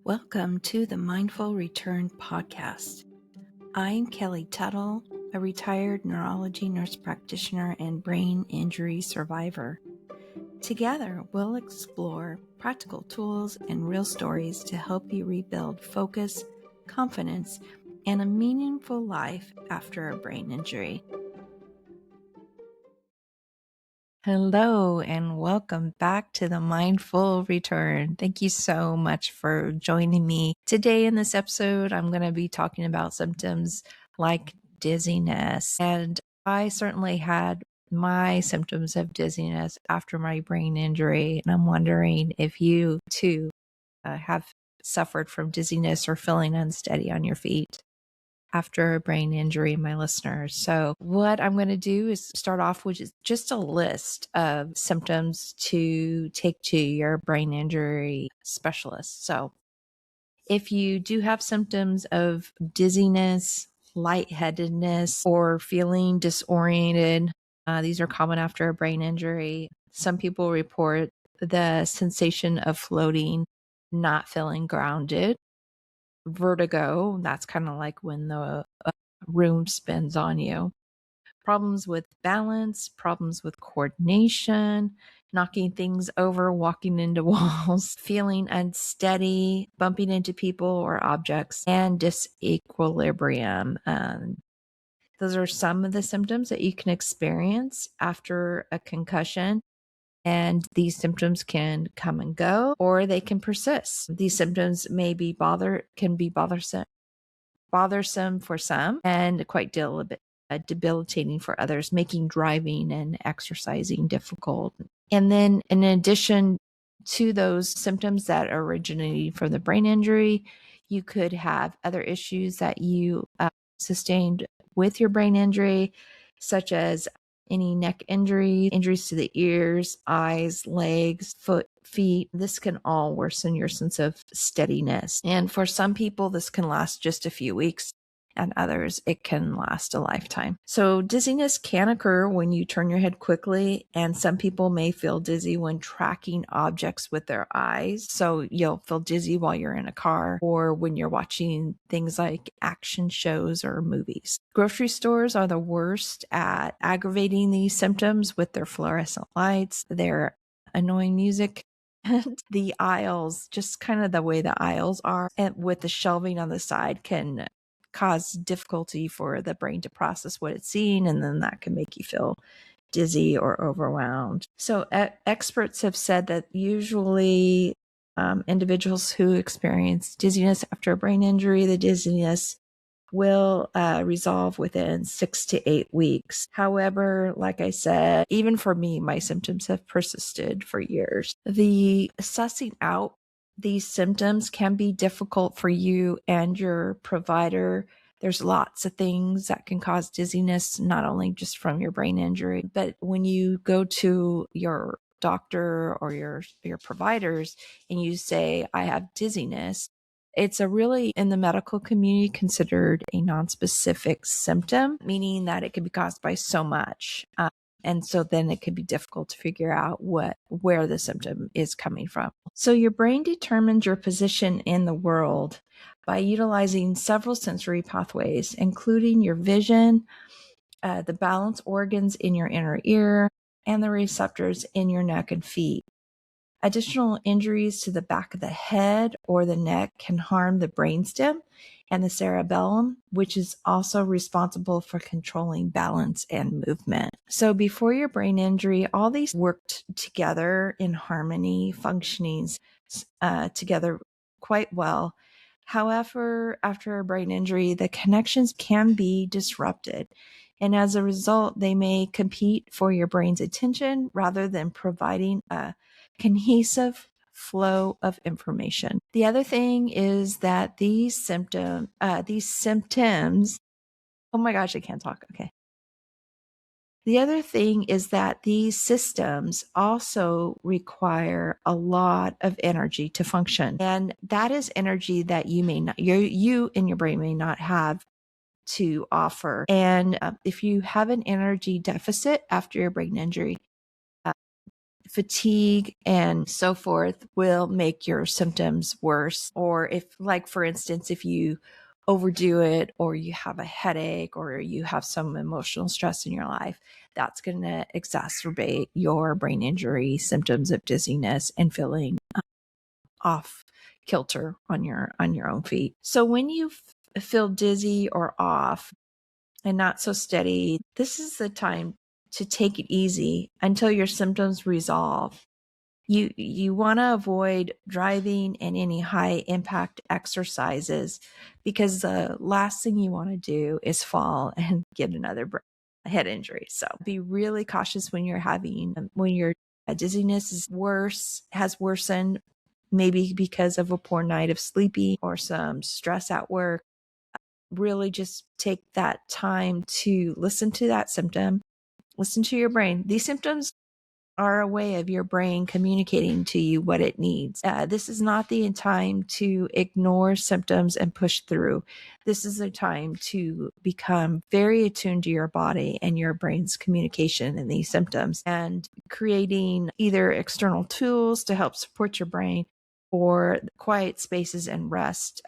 Welcome to the Mindful Return podcast. I'm Kelly Tuttle, a retired neurology nurse practitioner and brain injury survivor. Together, we'll explore practical tools and real stories to help you rebuild focus, confidence, and a meaningful life after a brain injury. Hello and welcome back to the Mindful Return. Thank you so much for joining me. Today in this episode, I'm going to be talking about symptoms like dizziness. And I certainly had my symptoms of dizziness after my brain injury. And I'm wondering if you too have suffered from dizziness or feeling unsteady on your feet after a brain injury, my listeners. So what I'm going to do is start off with just a list of symptoms to take to your brain injury specialist. So if you do have symptoms of dizziness, lightheadedness, or feeling disoriented, these are common after a brain injury. Some people report the sensation of floating, not feeling grounded. Vertigo, that's kind of like when the room spins on you. Problems with balance, problems with coordination, knocking things over, walking into walls, feeling unsteady, bumping into people or objects, and disequilibrium. Those are some of the symptoms that you can experience after a concussion. And these symptoms can come and go, or they can persist. These symptoms can be bothersome for some and quite debilitating for others, making driving and exercising difficult. And then in addition to those symptoms that originate from the brain injury, you could have other issues that you sustained with your brain injury, such as any neck injuries to the ears, eyes, legs, feet. This can all worsen your sense of steadiness. And for some people, this can last just a few weeks, and others, it can last a lifetime. So dizziness can occur when you turn your head quickly, and some people may feel dizzy when tracking objects with their eyes. So you'll feel dizzy while you're in a car or when you're watching things like action shows or movies. Grocery stores are the worst at aggravating these symptoms with their fluorescent lights, their annoying music, and the aisles, just kind of the way the aisles are, and with the shelving on the side can cause difficulty for the brain to process what it's seeing, and then that can make you feel dizzy or overwhelmed. So experts have said that usually individuals who experience dizziness after a brain injury, the dizziness will resolve within 6 to 8 weeks. However, like I said, even for me, my symptoms have persisted for years. The sussing out these symptoms can be difficult for you and your provider. There's lots of things that can cause dizziness, not only just from your brain injury, but when you go to your doctor or your providers and you say, I have dizziness, it's really, in the medical community, considered a nonspecific symptom, meaning that it can be caused by so much. And so then it can be difficult to figure out where the symptom is coming from. So your brain determines your position in the world by utilizing several sensory pathways, including your vision, the balance organs in your inner ear, and the receptors in your neck and feet. Additional injuries to the back of the head or the neck can harm the brainstem and the cerebellum, which is also responsible for controlling balance and movement. So before your brain injury, all these worked together in harmony, functioning together quite well. However, after a brain injury, the connections can be disrupted. And as a result, they may compete for your brain's attention rather than providing a cohesive flow of information. The other thing is that these symptoms, oh my gosh, I can't talk. Okay. The other thing is that these systems also require a lot of energy to function. And that is energy that you in your brain may not have to offer. And if you have an energy deficit after your brain injury, fatigue and so forth will make your symptoms worse. Or if, like, for instance, if you overdo it, or you have a headache, or you have some emotional stress in your life, that's going to exacerbate your brain injury symptoms of dizziness and feeling off kilter on your own feet. So when you feel dizzy or off and not so steady, this is the time to take it easy until your symptoms resolve. You want to avoid driving and any high impact exercises, because the last thing you want to do is fall and get another head injury. So be really cautious when your dizziness has worsened, maybe because of a poor night of sleeping or some stress at work. Really just take that time to listen to that symptom, listen to your brain. These symptoms are a way of your brain communicating to you what it needs. This is not the time to ignore symptoms and push through. This is a time to become very attuned to your body and your brain's communication in these symptoms, and creating either external tools to help support your brain, or quiet spaces and rest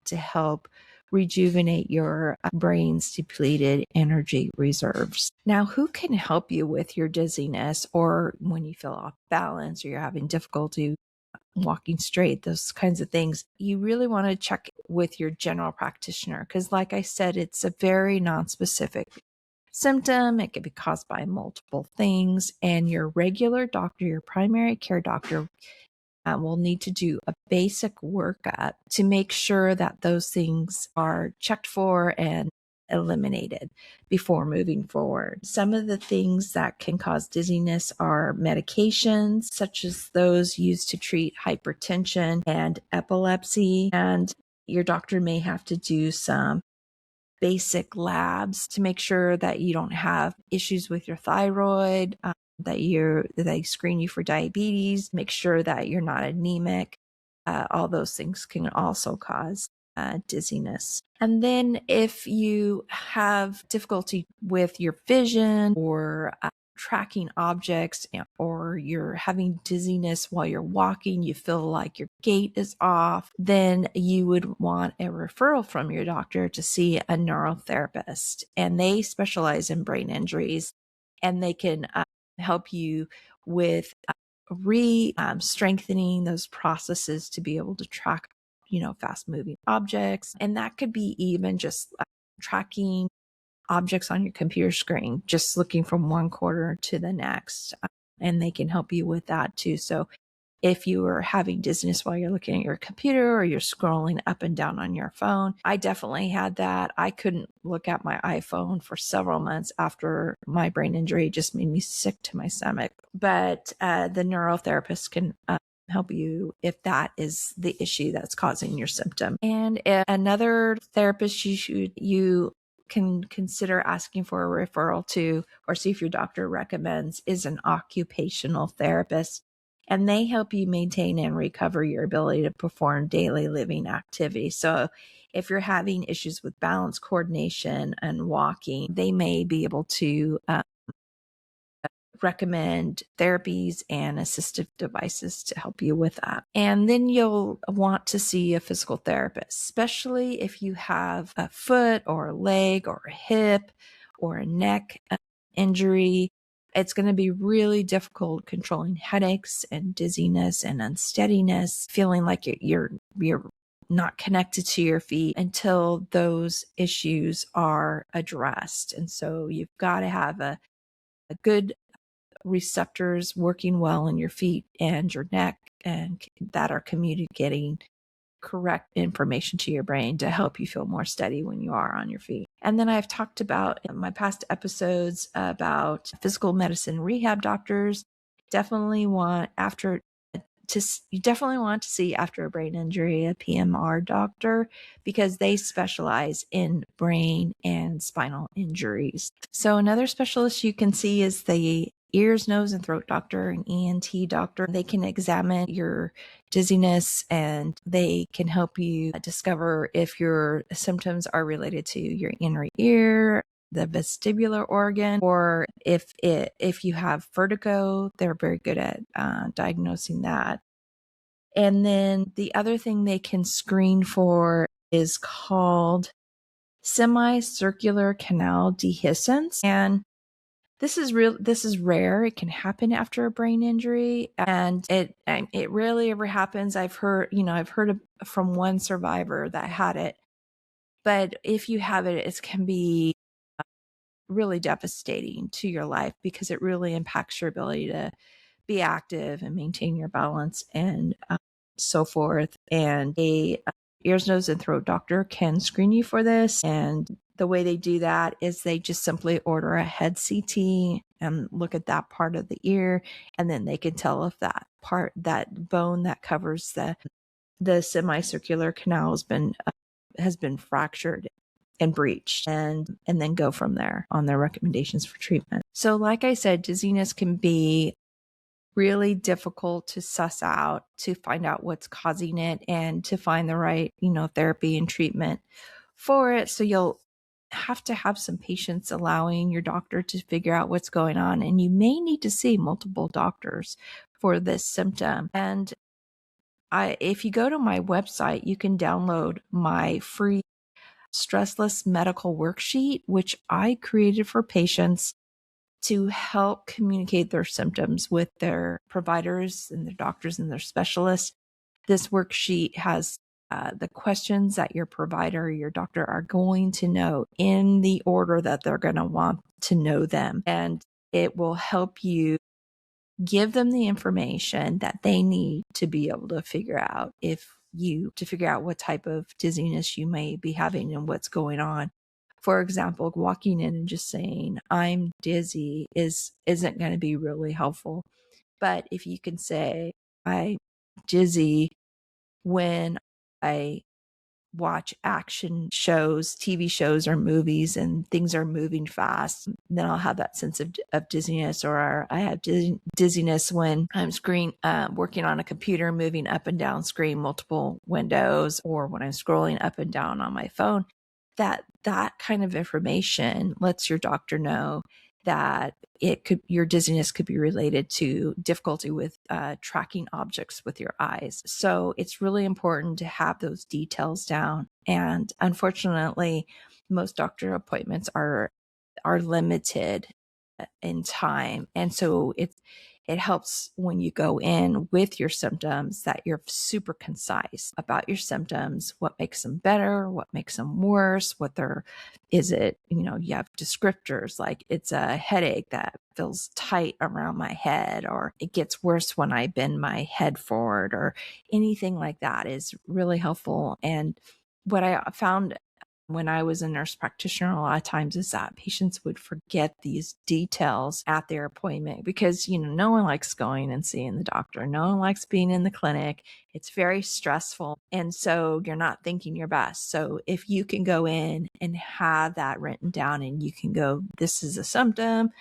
to help rejuvenate your brain's depleted energy reserves. Now, who can help you with your dizziness, or when you feel off balance, or you're having difficulty walking straight, those kinds of things? You really want to check with your general practitioner, because like I said, it's a very nonspecific symptom. It can be caused by multiple things, and your regular doctor, your primary care doctor, will need to do a basic workup to make sure that those things are checked for and eliminated before moving forward. Some of the things that can cause dizziness are medications, such as those used to treat hypertension and epilepsy. And your doctor may have to do some basic labs to make sure that you don't have issues with your thyroid, that they screen you for diabetes, make sure that you're not anemic. All those things can also cause dizziness. And then if you have difficulty with your vision, or tracking objects, or you're having dizziness while you're walking, you feel like your gait is off, then you would want a referral from your doctor to see a neurotherapist. And they specialize in brain injuries, and they can help you with strengthening those processes to be able to track fast moving objects. And that could be even just tracking objects on your computer screen, just looking from one corner to the next. And they can help you with that too. So if you are having dizziness while you're looking at your computer, or you're scrolling up and down on your phone, I definitely had that. I couldn't look at my iPhone for several months after my brain injury. It just made me sick to my stomach. But the neurotherapist can help you if that is the issue that's causing your symptom. And another therapist you can consider asking for a referral to, or see if your doctor recommends, is an occupational therapist. And they help you maintain and recover your ability to perform daily living activities. So if you're having issues with balance, coordination, and walking, they may be able to recommend therapies and assistive devices to help you with that. And then you'll want to see a physical therapist, especially if you have a foot or a leg or a hip or a neck injury. It's going to be really difficult controlling headaches and dizziness and unsteadiness, feeling like you're not connected to your feet until those issues are addressed. And so you've got to have a good receptors working well in your feet and your neck, and that are communicating correct information to your brain to help you feel more steady when you are on your feet. And then I've talked about in my past episodes about physical medicine rehab doctors. You definitely want to see, after a brain injury, a PMR doctor, because they specialize in brain and spinal injuries. So another specialist you can see is the ears, nose, and throat doctor, an ENT doctor. They can examine your dizziness, and they can help you discover if your symptoms are related to your inner ear, the vestibular organ, or if you have vertigo, they're very good at diagnosing that. And then the other thing they can screen for is called semicircular canal dehiscence. And this is rare. It can happen after a brain injury, and it rarely ever happens. I've heard from one survivor that had it. But if you have it, it can be really devastating to your life because it really impacts your ability to be active and maintain your balance and so forth. And a ears, nose, and throat doctor can screen you for this. And the way they do that is they just simply order a head CT and look at that part of the ear, and then they can tell if that bone that covers the semicircular canal has been fractured and breached, and then go from there on their recommendations for treatment. So like I said, dizziness can be really difficult to suss out, to find out what's causing it, and to find the right, therapy and treatment for it. So you'll have to have some patience allowing your doctor to figure out what's going on. And you may need to see multiple doctors for this symptom. And if you go to my website, you can download my free Stressless medical worksheet, which I created for patients to help communicate their symptoms with their providers and their doctors and their specialists. This worksheet has the questions that your provider or your doctor are going to know in the order that they're going to want to know them. And it will help you give them the information that they need to be able to figure out what type of dizziness you may be having and what's going on. For example, walking in and just saying, I'm dizzy isn't going to be really helpful. But if you can say, I'm dizzy when I watch action shows, TV shows, or movies, and things are moving fast, then I'll have that sense of dizziness. Or I have dizziness when I'm working on a computer, moving up and down screen, multiple windows, or when I'm scrolling up and down on my phone. That kind of information lets your doctor know that your dizziness could be related to difficulty with tracking objects with your eyes. So it's really important to have those details down. And unfortunately, most doctor appointments are limited in time. And so it helps when you go in with your symptoms that you're super concise about your symptoms, what makes them better, what makes them worse, you have descriptors like it's a headache that feels tight around my head, or it gets worse when I bend my head forward, or anything like that is really helpful. And what I found when I was a nurse practitioner, a lot of times is that patients would forget these details at their appointment because, no one likes going and seeing the doctor. No one likes being in the clinic. It's very stressful. And so you're not thinking your best. So if you can go in and have that written down and you can go, this is a symptom,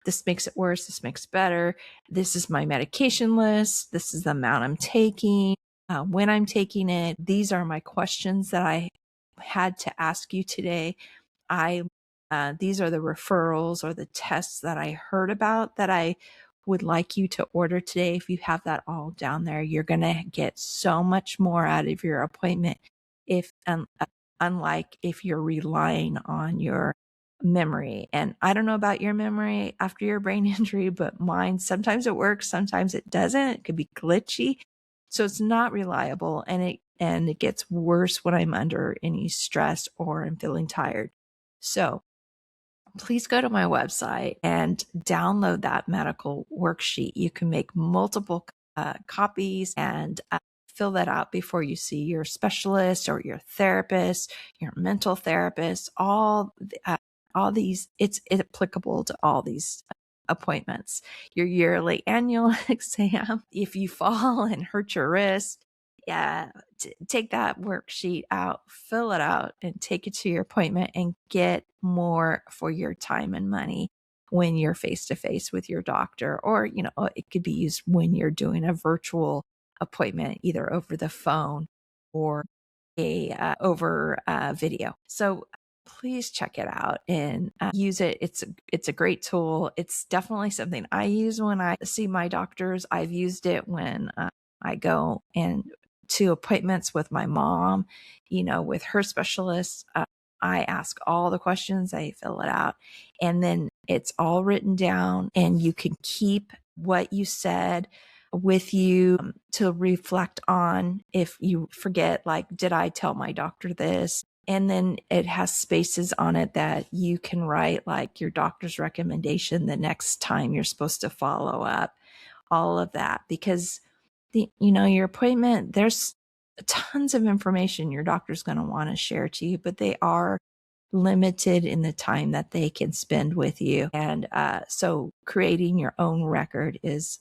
this makes it worse, this makes it better, this is my medication list, this is the amount I'm taking, when I'm taking it, these are my questions that I had to ask you today. These are the referrals or the tests that I heard about that I would like you to order today. If you have that all down there, you're going to get so much more out of your appointment unlike if you're relying on your memory. And I don't know about your memory after your brain injury, but mine, sometimes it works, sometimes it doesn't. It could be glitchy. So it's not reliable, and it gets worse when I'm under any stress or I'm feeling tired. So please go to my website and download that medical worksheet. You can make multiple copies and fill that out before you see your specialist or your therapist, your mental therapist, all these. It's applicable to all these appointments, your yearly annual exam. If you fall and hurt your wrist, take that worksheet out, fill it out, and take it to your appointment and get more for your time and money when you're face to face with your doctor. Or, it could be used when you're doing a virtual appointment, either over the phone or over video. So please check it out and use it. It's a great tool. It's definitely something I use when I see my doctors. I've used it when I go and to appointments with my mom, with her specialist. I ask all the questions, I fill it out, and then it's all written down, and you can keep what you said with you to reflect on if you forget, like, did I tell my doctor this? And then it has spaces on it that you can write, like, your doctor's recommendation the next time you're supposed to follow up, all of that. Because your appointment, there's tons of information your doctor's going to want to share to you, but they are limited in the time that they can spend with you. And so creating your own record is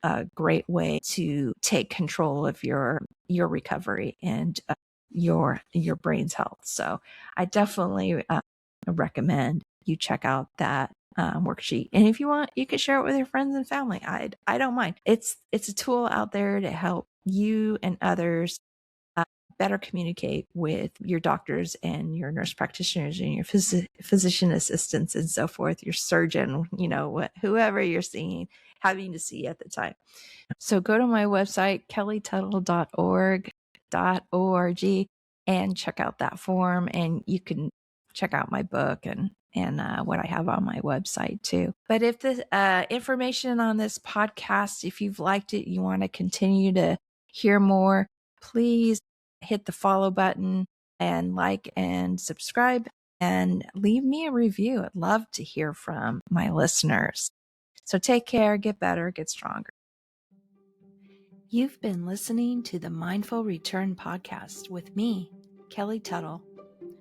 a great way to take control of your recovery and your brain's health. So I definitely recommend you check out that worksheet. And if you want, you can share it with your friends and family. I don't mind. It's a tool out there to help you and others better communicate with your doctors and your nurse practitioners and your physician assistants and so forth, your surgeon, whoever you're having to see at the time. So go to my website, kellytuttle.org, and check out that form, and you can check out my book and what I have on my website too. But if the information on this podcast, if you've liked it, you want to continue to hear more, please hit the follow button and like and subscribe and leave me a review. I'd love to hear from my listeners. So take care, get better, get stronger. You've been listening to the Mindful Return podcast with me, Kelly Tuttle.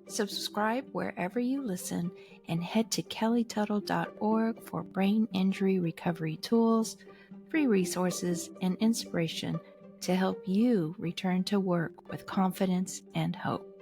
Subscribe wherever you listen and head to kellytuttle.org for brain injury recovery tools, free resources, and inspiration to help you return to work with confidence and hope.